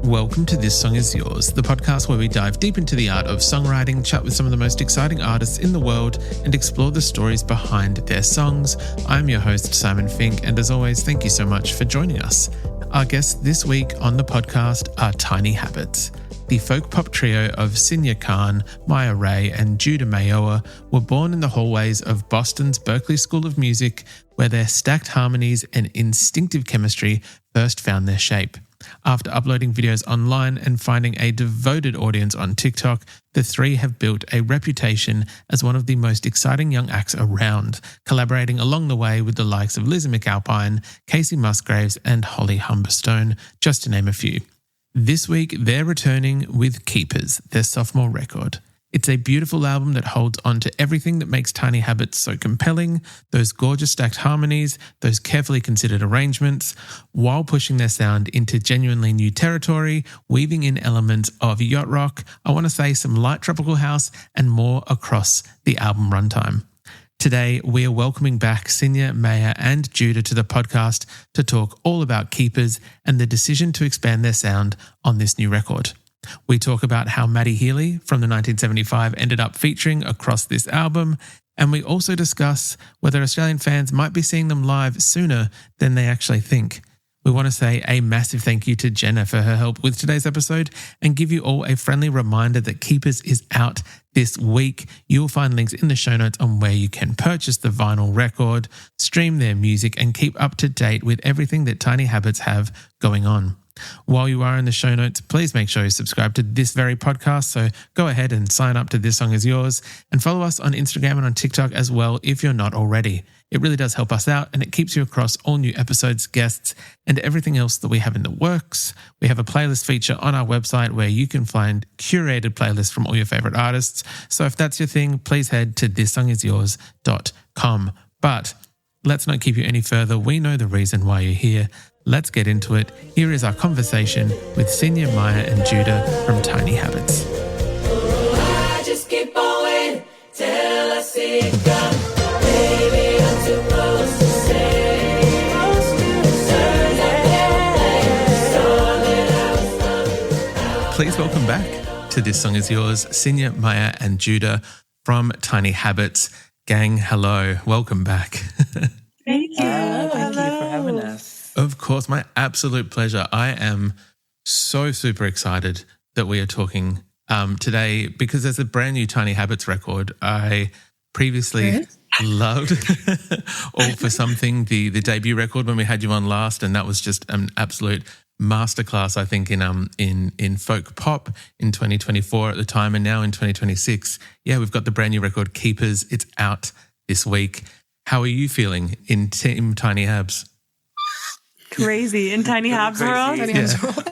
Welcome to This Song Is Yours, the podcast where we dive deep into the art of songwriting, chat with some of the most exciting artists in the world, and explore the stories behind their songs. I'm your host, Simon Fink, and as always, thank you so much for joining us. Our guests this week on the podcast are Tiny Habits. The folk pop trio of Sinya Khan, Maya Ray, and Judah Mayowa were born in the hallways of Boston's Berklee School of Music, where their stacked harmonies and instinctive chemistry first found their shape. After uploading videos online and finding a devoted audience on TikTok, the three have built a reputation as one of the most exciting young acts around, collaborating along the way with the likes of Lizzie McAlpine, Casey Musgraves, and Holly Humberstone, just to name a few. This week, they're returning with Keepers, their sophomore record. It's a beautiful album that holds on to everything that makes Tiny Habits so compelling, those gorgeous stacked harmonies, those carefully considered arrangements, while pushing their sound into genuinely new territory, weaving in elements of yacht rock, I want to say some light tropical house, and more across the album runtime. Today, we are welcoming back Sinya, Maya, and Judah to the podcast to talk all about Keepers and the decision to expand their sound on this new record. We talk about how Matty Healy from the 1975 ended up featuring across this album, and we also discuss whether Australian fans might be seeing them live sooner than they actually think. We want to say a massive thank you to Jenna for her help with today's episode and give you all a friendly reminder that Keepers is out this week. You'll find links in the show notes on where you can purchase the vinyl record, stream their music, and keep up to date with everything that Tiny Habits have going on. While you are in the show notes, please make sure you subscribe to this very podcast. So go ahead and sign up to This Song Is Yours and follow us on Instagram and on TikTok as well if you're not already. It really does help us out and it keeps you across all new episodes, guests, and everything else that we have in the works. We have a playlist feature on our website where you can find curated playlists from all your favorite artists. So if that's your thing, please head to thissongisyours.com. But let's not keep you any further. We know the reason why you're here. Let's get into it. Here is our conversation with Sinya, Maya, and Judah from Tiny Habits. I just keep on till I see it come. Baby, I'm too close to say. Please welcome back to This Song Is Yours, Sinya, Maya, and Judah from Tiny Habits. Gang, hello. Welcome back. Thank you. Thank you for having us. Of course, my absolute pleasure. I am so super excited that we are talking today because there's a brand new Tiny Habits record. I previously loved All for Something, the debut record when we had you on last, and that was just an absolute masterclass, I think, in folk pop in 2024 at the time, and now in 2026. Yeah, we've got the brand new record Keepers. It's out this week. How are you feeling in Team Tiny Habs? Crazy in Tiny Habs world. Tiny Habs world.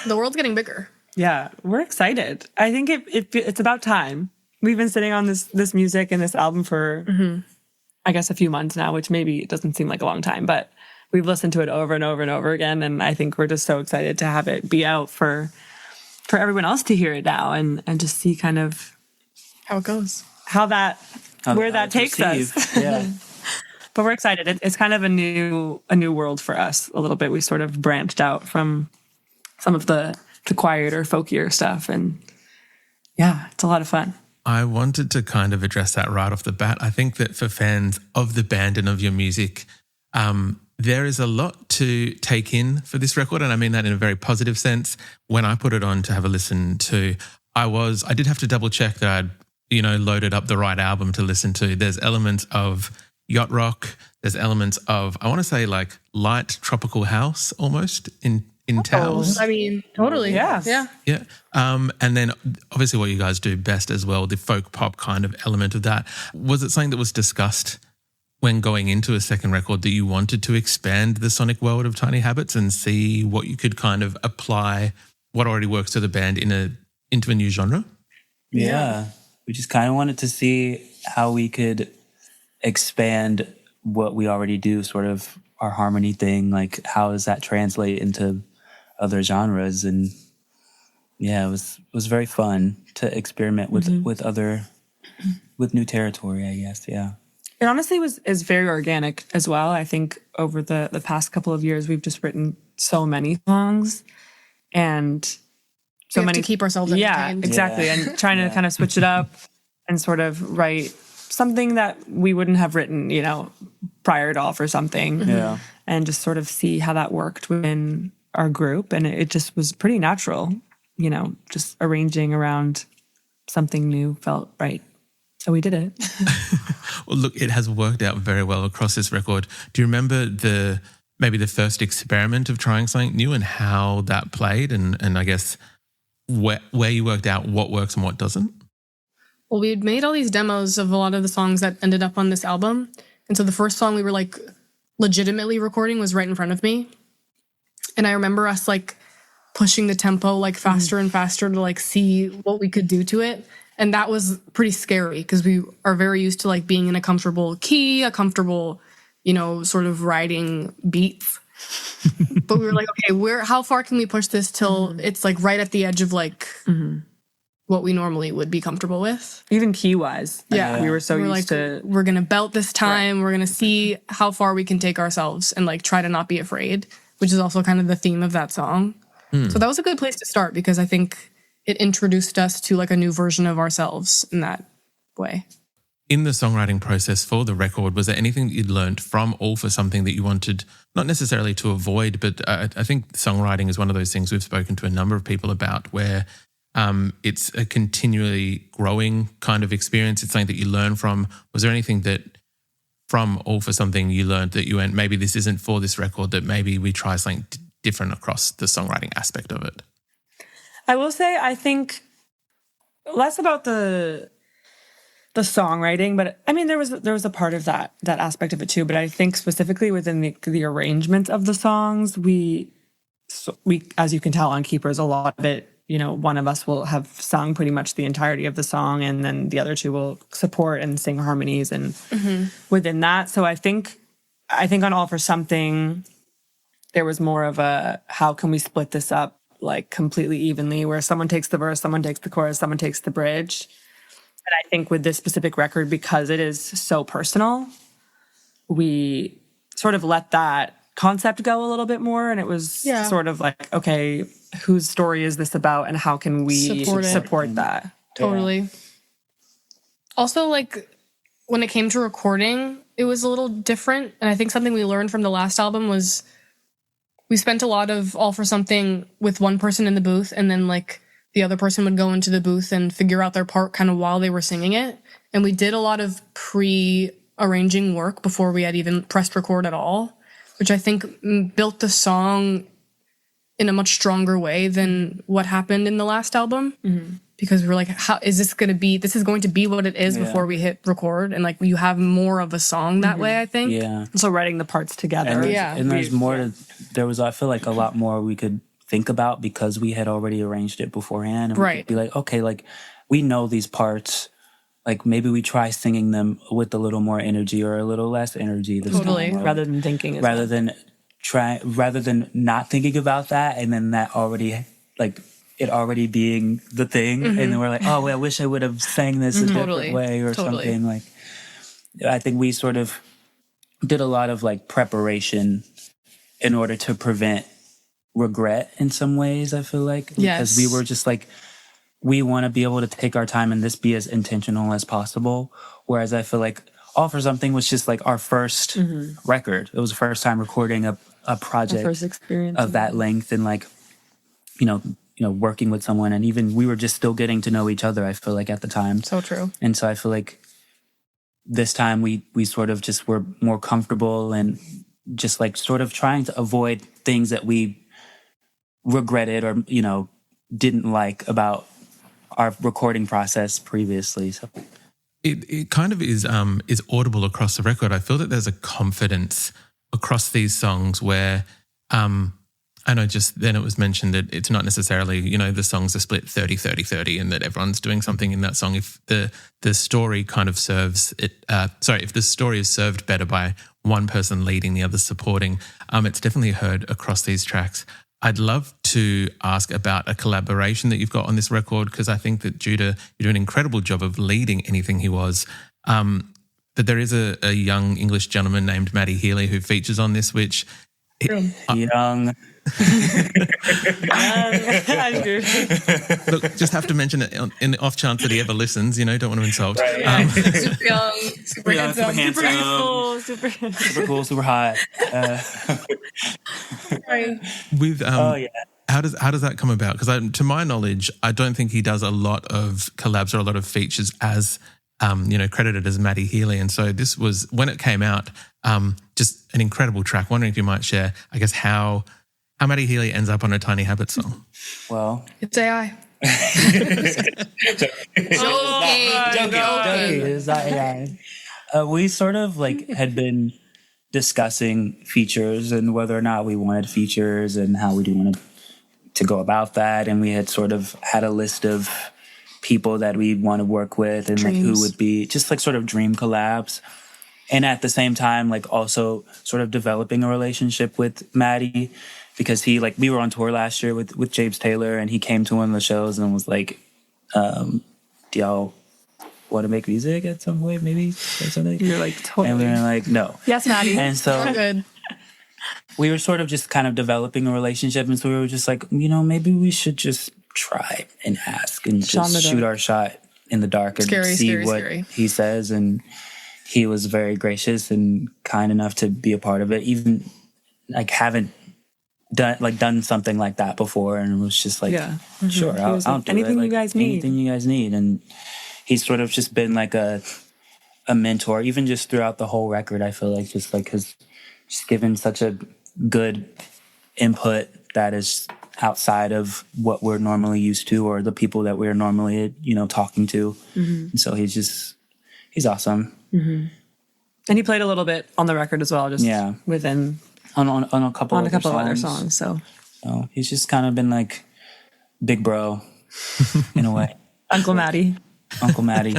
The world's getting bigger. Yeah, we're excited. I think it's about time. We've been sitting on this music and this album for, I guess, a few months now, which maybe it doesn't seem like a long time, but we've listened to it over and over and over again, and I think we're just so excited to have it be out for everyone else to hear it now and just see kind of how it goes, where that takes us. Yeah. But we're excited. It's kind of a new world for us a little bit. We sort of branched out from some of the quieter, folkier stuff. And yeah, it's a lot of fun. I wanted to kind of address that right off the bat. I think that for fans of the band and of your music, there is a lot to take in for this record. And I mean that in a very positive sense. When I put it on to have a listen to, I did have to double check that I'd, loaded up the right album to listen to. There's elements of yacht rock. There's elements of, I want to say, like light tropical house almost in towels. I mean, totally. Yeah. Yeah. And then obviously what you guys do best as well, the folk pop kind of element of that. Was it something that was discussed when going into a second record that you wanted to expand the sonic world of Tiny Habits and see what you could kind of apply what already works to the band into a new genre? Yeah. We just kind of wanted to see how we could expand what we already do, sort of our harmony thing. Like, how does that translate into other genres? And yeah, it was very fun to experiment with with new territory, I guess. Yeah. It honestly is very organic as well. I think over the past couple of years, we've just written so many songs and so We have many to keep ourselves yeah, entertained. exactly, Yeah. and trying to Yeah. kind of switch it up and sort of write something that we wouldn't have written, prior to All for Something, Yeah. and just sort of see how that worked within our group, and it just was pretty natural, just arranging around something new felt right, so we did it. Well, look, it has worked out very well across this record. Do you remember maybe the first experiment of trying something new and how that played, and I guess where you worked out what works and what doesn't? Well, we had made all these demos of a lot of the songs that ended up on this album. And so the first song we were like legitimately recording was Right in Front of Me. And I remember us like pushing the tempo like faster and faster to like see what we could do to it. And that was pretty scary because we are very used to like being in a comfortable key, a comfortable, sort of riding beats. But we were like, okay, how far can we push this till it's like right at the edge of like what we normally would be comfortable with? Even key wise, Yeah. we were so We're used to. we're gonna belt this time. We're gonna see how far we can take ourselves and like try to not be afraid, which is also kind of the theme of that song. So that was a good place to start because I think it introduced us to like a new version of ourselves in that way. In the songwriting process for the record, was there anything that you'd learned from All for Something that you wanted, not necessarily to avoid, but I think songwriting is one of those things we've spoken to a number of people about where it's a continually growing kind of experience. It's something that you learn from. Was there anything that from All for Something you learned that you went, maybe this isn't for this record, that maybe we try something different across the songwriting aspect of it? I will say, I think less about the songwriting, but I mean, there was a part of that aspect of it too. But I think specifically within the arrangements of the songs, we, as you can tell on Keepers, a lot of it, one of us will have sung pretty much the entirety of the song, and then the other two will support and sing harmonies and within that. So I think on All for Something, there was more of a, how can we split this up like completely evenly, where someone takes the verse, someone takes the chorus, someone takes the bridge. And I think with this specific record, because it is so personal, we sort of let that concept go a little bit more. And it was sort of like, okay, whose story is this about and how can we support that? Totally. Also, like when it came to recording, it was a little different. And I think something we learned from the last album was we spent a lot of All for Something with one person in the booth, and then like the other person would go into the booth and figure out their part kind of while they were singing it. And we did a lot of pre-arranging work before we had even pressed record at all, which I think built the song in a much stronger way than what happened in the last album. Because we were like, how is this going to be? This is going to be what it is before we hit record. And like, you have more of a song that way, I think. Yeah. So writing the parts together. And there's more I feel like a lot more we could think about because we had already arranged it beforehand. And we could be like, okay, like we know these parts. Like maybe we try singing them with a little more energy or a little less energy this time. Or Rather than thinking. rather than not thinking about that, and then that already like it already being the thing, and then we're like, oh, well, I wish I would have sang this a different way or something. Like, I think we sort of did a lot of like preparation in order to prevent regret in some ways. I feel like because we were just like, we want to be able to take our time and this be as intentional as possible. Whereas I feel like All for Something was just like our first record. It was the first time recording a project first experience of that length, and like, working with someone, and even we were just still getting to know each other, I feel like, at the time. So true. And so I feel like this time we sort of just were more comfortable and just like sort of trying to avoid things that we regretted or, didn't like about our recording process previously. So It kind of is audible across the record. I feel that there's a confidence across these songs where I know just then it was mentioned that it's not necessarily, the songs are split 30-30-30 and that everyone's doing something in that song. If the story kind of serves it, if the story is served better by one person leading, the other supporting, it's definitely heard across these tracks. I'd love to ask about a collaboration that you've got on this record, because I think that Judah, you do an incredible job of leading Anything He Was. But there is a young English gentleman named Matty Healy who features on this, which Young. I do. Look, just have to mention it in the off chance that he ever listens. Don't want to insult. Super young, super young, super handsome. handsome. Super youthful, super. Super cool, super hot. Right. With Oh, yeah. how does that come about? Because to my knowledge, I don't think he does a lot of collabs or a lot of features as credited as Maddie Healy. And so this was, when it came out, just an incredible track. Wondering if you might share, I guess, how Maddie Healy ends up on a Tiny Habit song. Well, It's AI. Joking. We sort of had been discussing features and whether or not we wanted features and how we wanted to go about that. And we had sort of had a list of people that we want to work with and who Dreams. would be just sort of dream collabs. And at the same time, also sort of developing a relationship with Maddie, because he we were on tour last year with James Taylor, and he came to one of the shows and was like, do y'all want to make music at some point, maybe, or something? You're like, totally. And we were like, no. Yes, Maddie. And so We're good. we were sort of just kind of developing a relationship, and so we were just like, maybe we should just try and ask and Shot in the just shoot dark. our shot in the dark and Scary, see scary, what scary. he says. And he was very gracious and kind enough to be a part of it, even haven't done something like that before, and it was just Yeah. sure, He I'll was do like, anything it. you guys need. Anything you guys need. And he's sort of just been a mentor, even just throughout the whole record. I feel like has just given such a good input that is outside of what we're normally used to or the people that we're normally talking to. And so he's awesome. And he played a little bit on the record as well, just within on a couple on a of couple of other songs. So So he's just kind of been big bro in a way. Uncle Maddie. Uncle Maddie.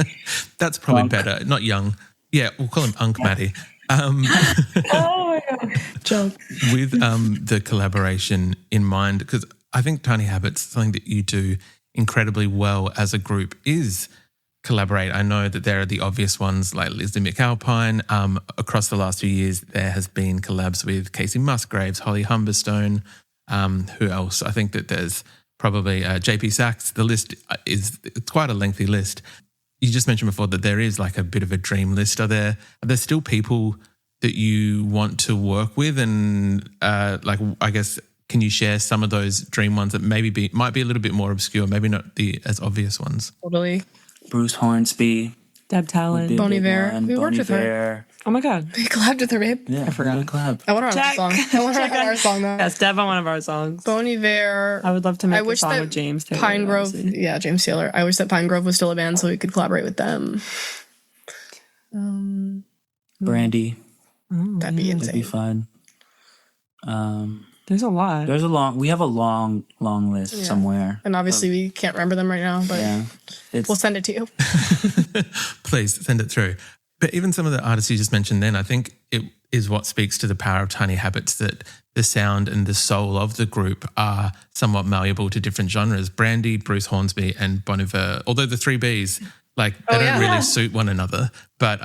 That's probably Unk. better. Not young. Yeah, we'll call him Unc Maddie. Oh my god. Joke. With the collaboration in mind, because I think Tiny Habits, something that you do incredibly well as a group is collaborate. I know that there are the obvious ones like Leslie McAlpine. Across the last few years, there has been collabs with Casey Musgraves, Holly Humberstone. Who else? I think that there's probably JP Sachs. The list it's quite a lengthy list. You just mentioned before that there is a bit of a dream list. Are there still people that you want to work with? And I guess, can you share some of those dream ones that might be a little bit more obscure, maybe not the as obvious ones? Totally. Bruce Hornsby. Deb would be Talon. a Bon big Iver. one. We worked Bon with her. Iver. Oh my god. We collabed with her, babe. Yeah, I forgot. Good collab. I want her on our Check. song. I want her on our song, though. Yes, Deb on one of our songs. Bon Iver. I would love to make I a wish song that with James Taylor. Pine Grove. obviously. Yeah, James Taylor. I wish that Pine Grove was still a band so we could collaborate with them. Brandy. That'd be That'd be insane. fun. There's a lot. We have a long list somewhere. And obviously we can't remember them right now, but Yeah. It's we'll send it to you. Please send it through. But even some of the artists you just mentioned then, I think it is what speaks to the power of Tiny Habits, that the sound and the soul of the group are somewhat malleable to different genres. Brandy, Bruce Hornsby and Bon Iver, although the three Bs, they don't really suit one another, but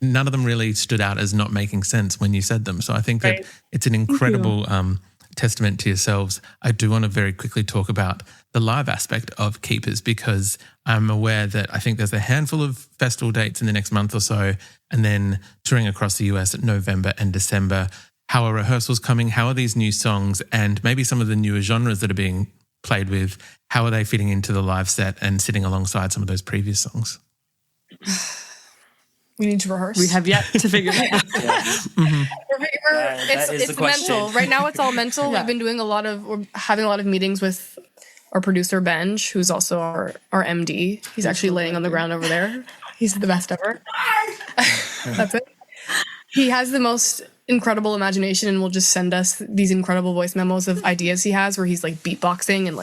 none of them really stood out as not making sense when you said them. So I think that it's an incredible testament to yourselves. I do want to very quickly talk about the live aspect of Keepers, because I'm aware that I think there's a handful of festival dates in the next month or so, and then touring across the US at November and December. How are rehearsals coming? How are these new songs and maybe some of the newer genres that are being played with, how are they fitting into the live set and sitting alongside some of those previous songs? We need to rehearse. We have yet to figure that out. that is the question. mental. Right now it's all mental. We've been doing we're having a lot of meetings with our producer, Benj, who's also our MD. He's actually laying on the ground over there. He's the best ever. That's it. He has the most incredible imagination and will just send us these incredible voice memos of ideas he has where he's beatboxing and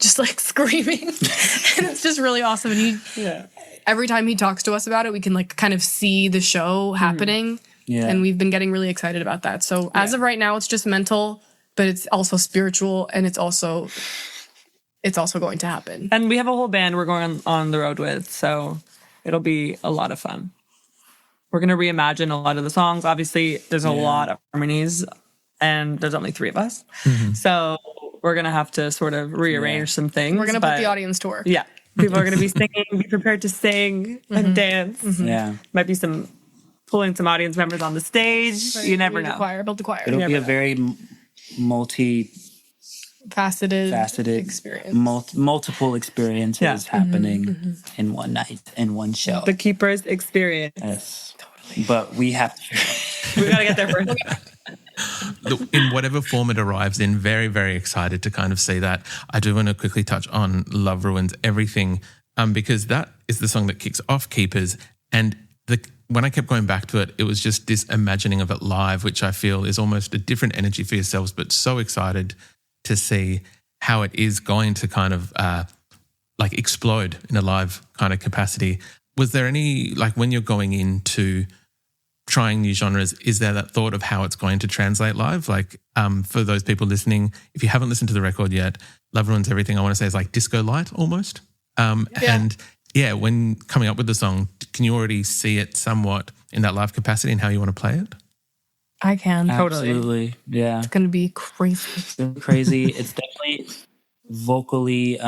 just screaming. And it's just really awesome. And every time he talks to us about it, we can kind of see the show happening. Yeah. And we've been getting really excited about that. So as of right now, it's just mental, but it's also spiritual and it's also going to happen. And we have a whole band we're going on the road with, so it'll be a lot of fun. We're going to reimagine a lot of the songs. Obviously, there's a lot of harmonies and there's only 3 of us. So we're going to have to sort of rearrange some things. We're gonna put but the audience to work. Yeah. People are going to be singing, be prepared to sing and dance. Yeah. Might be pulling some audience members on the stage. You never Build the know. choir, build the choir. It'll be a very multifaceted Faceted experience. multiple experiences Yeah. happening in one night, in one show. The Keepers experience. Yes. But we have to. We got to get there first. In whatever form it arrives in, very, very excited to kind of see that. I do want to quickly touch on Love Ruins Everything, because that is the song that kicks off Keepers. And when I kept going back to it, it was just this imagining of it live, which I feel is almost a different energy for yourselves, but so excited to see how it is going to kind of like explode in a live kind of capacity. Was there any, like when you're going into trying new genres, is there that thought of how it's going to translate live? Like for those people listening, if you haven't listened to the record yet, Love Ruins Everything, I want to say is like disco light almost. And yeah, when coming up with the song, can you already see it somewhat in that live capacity and how you want to play it? I can. Totally. Absolutely. Yeah. It's gonna be crazy. It's crazy. It's definitely vocally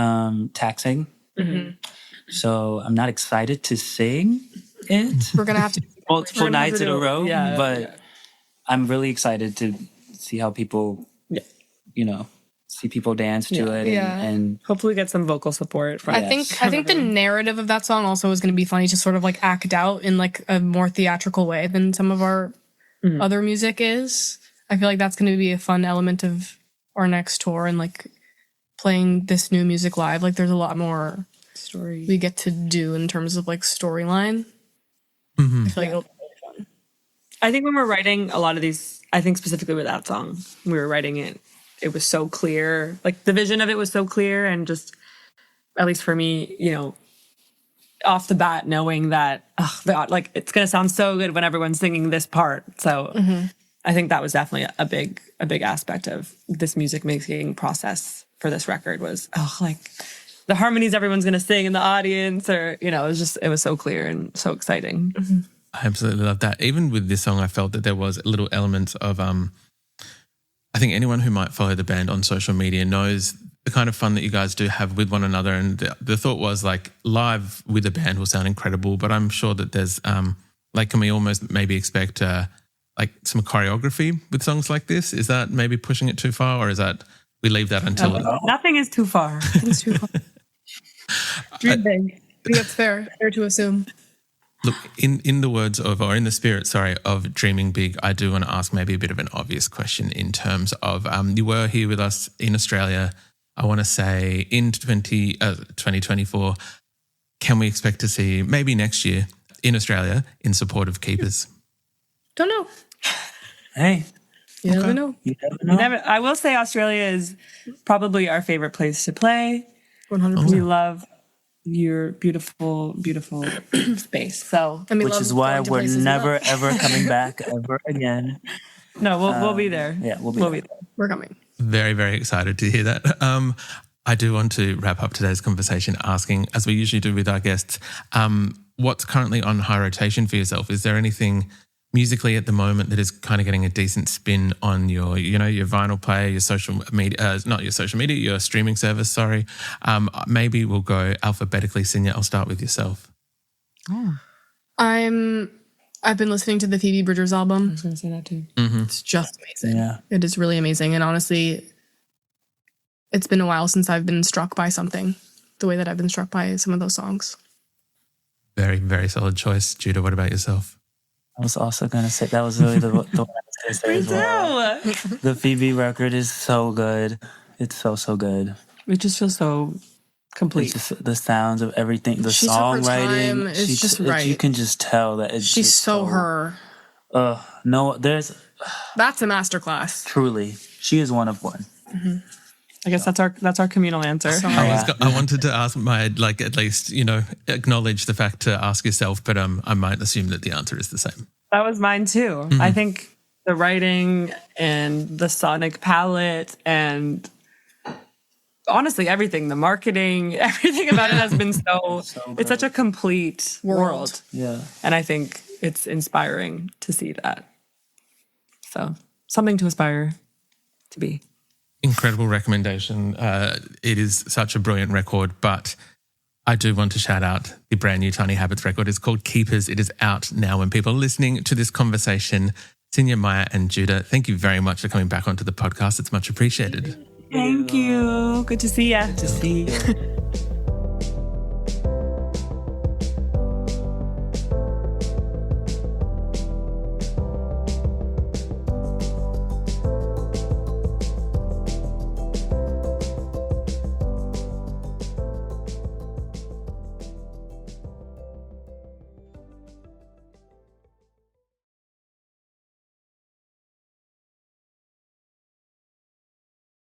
taxing. So I'm not excited to sing it We're gonna have to. multiple nights in a row, Yeah. but I'm really excited to see how people, Yeah. see people dance to it Yeah. and Hopefully get some vocal support from I think the narrative of that song also is going to be funny to sort of like act out in like a more theatrical way than some of our other music is. I feel like that's going to be a fun element of our next tour and like playing this new music live. Like there's a lot more story. we get to do in terms of like storyline. I feel like it'll be really fun. I think when we're writing a lot of these, I think specifically with that song, we were writing it, it was so clear. Like the vision of it was so clear, and just, at least for me, off the bat, knowing that, like it's gonna sound so good when everyone's singing this part. So I think that was definitely a big aspect of this music making process for this record was like the harmonies everyone's gonna sing in the audience, or it was so clear and so exciting. I absolutely love that. Even with this song, I felt that there was a little element of, I think anyone who might follow the band on social media knows the kind of fun that you guys do have with one another. And the thought was like live with the band will sound incredible, but I'm sure that there's, like, can we almost maybe expect like some choreography with songs like this? Is that maybe pushing it too far, or is that we leave that until Nothing is too far. It's too fun. Dream big. I think that's fair to assume. Look, in the words of, or in the spirit, sorry, of dreaming big, I do want to ask maybe a bit of an obvious question in terms of, you were here with us in Australia, I want to say in 2024. Can we expect to see maybe next year in Australia in support of Keepers? Don't know. hey, You never know. you never know. I will say Australia is probably our favorite place to play. 100%. We love your beautiful, beautiful space. So And we Which love is why going to we're places we never love. ever coming back ever again. no, we'll be there. Yeah, we'll be there. We're coming. Very, very excited to hear that. I do want to wrap up today's conversation asking, as we usually do with our guests, what's currently on high rotation for yourself? Is there anything musically at the moment that is kind of getting a decent spin on your, your vinyl player, your social media, not your social media, your streaming service, sorry. Maybe we'll go alphabetically. Senior, I'll start with yourself. I've been listening to the Phoebe Bridgers album. I was going to say that too. It's just amazing. Yeah. It is really amazing. And honestly, it's been a while since I've been struck by something the way that I've been struck by some of those songs. Very, very solid choice. Judah, what about yourself? I was also going to say that was really the one I was going to say as well. The Phoebe record is so good. It's so good. It just feels so complete. It's just the sounds of everything, the She took her songwriting. time. It's she's just You right. can just tell that it's She's just so her. No, there's That's a masterclass. truly, she is one of one. I guess that's our communal answer. I wanted to ask at least, acknowledge the fact to ask yourself, but I might assume that the answer is the same. That was mine too. I think the writing and the sonic palette and honestly everything, the marketing, everything about it has been so it's such a complete world. Yeah. And I think it's inspiring to see that. So something to aspire to be. Incredible recommendation. It is such a brilliant record, but I do want to shout out the brand new Tiny Habits record. It's called Keepers. It is out now when people are listening to this conversation. Senior, Maya and Judah, thank you very much for coming back onto the podcast. It's much appreciated. Thank you. Good to see ya. To see you.